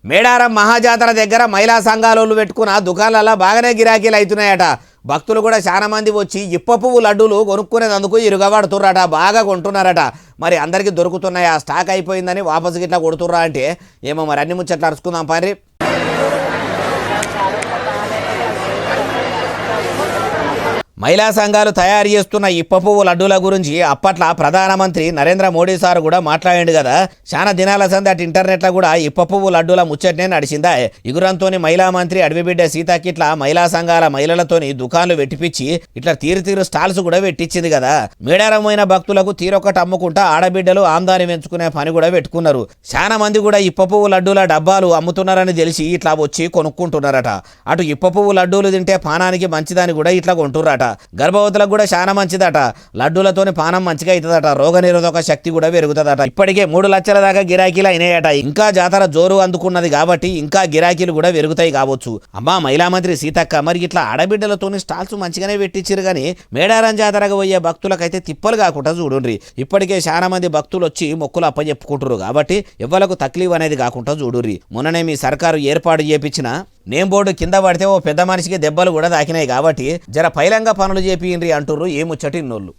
మేడారం మహాజాతర దగ్గర మహిళా సంఘాలోళ్ళు పెట్టుకున్న దుకాణాలలో బాగానే గిరాకీలు అవుతున్నాయట. భక్తులు కూడా చాలా మంది వచ్చి ఇప్ప పువ్వు లడ్డూలు కొనుక్కునేందుకు ఇరుగబడుతుర్రట, బాగా కొంటున్నారట. మరి అందరికీ దొరుకుతున్నాయా, స్టాక్ అయిపోయిందని వాపసు గిట్లా కొడుతుర్రా అంటే ఏమో మరి అన్ని ముచ్చట్లు అరుచుకుందాం పని. మహిళా సంఘాలు తయారు చేస్తున్న ఇప్ప పువ్వు లడ్డూల గురించి అప్పట్లో ప్రధానమంత్రి నరేంద్ర మోడీ సార్ కూడా మాట్లాడిండు కదా. చాలా దినాల సంది అటు ఇంటర్నెట్లో కూడా ఇప్ప పువ్వు లడ్డూల ముచ్చటనే నడిచిందా. ఇగురంతోని మహిళా మంత్రి అడవిబిడ్డ సీతకి ఇట్లా మహిళా సంఘాల మహిళలతోని దుకాన్లు పెట్టిపిచ్చి ఇట్లా తీరు స్టాల్స్ కూడా పెట్టించింది కదా. మేడారమైన భక్తులకు తీరొక్కటి అమ్ముకుంటా ఆడబిడ్డలు ఆమ్దాని పెంచుకునే పని కూడా పెట్టుకున్నారు. చాలా మంది కూడా ఇప్ప పువ్వు లడ్డూల డబ్బాలు అమ్ముతున్నారని తెలిసి ఇట్లా వచ్చి కొనుక్కుంటున్నారట. అటు ఇప్ప పువ్వు లడ్డూలు తింటే పానానికి మంచిదని కూడా ఇట్లా కొంటుర్రట. గర్భవతులకు కూడా చాలా మంచిదట. లడ్డూలతోని పానం మంచిగా అవుతుందట, రోగనిరోధక శక్తి కూడా పెరుగుతుందట. ఇప్పటికే 3 లక్షల దాకా గిరాకీలు అయినాయట. ఇంకా జాతర జోరు అందుకున్నది కాబట్టి ఇంకా గిరాకీలు కూడా పెరుగుతాయి కావచ్చు. అమ్మా మహిళా మంత్రి సీతక్క, మరి ఇట్లా ఆడబిడ్డలతోని స్టాల్స్ మంచిగానే పెట్టించారు కానీ మేడారం జాతరకు పోయే భక్తులకైతే తిప్పలు కాకుండా చూడండి. ఇప్పటికే చాలా మంది భక్తులు వచ్చి మొక్కులు అప్పచెప్పుకుంటారు కాబట్టి ఎవ్వలకు తక్లీఫ్ అనేది కాకుండా చూడుర్రి. మొన్ననే మీ సర్కారు ఏర్పాటు చేపించిన నేమ్ బోర్డు కింద పడితే ఓ పెద్ద మనిషికి దెబ్బలు కూడా తాకినాయి కాబట్టి జర పైలంగా పనులు చేపియండి అంటుర్రు ఏ ముచ్చటి ఇన్నోళ్ళు.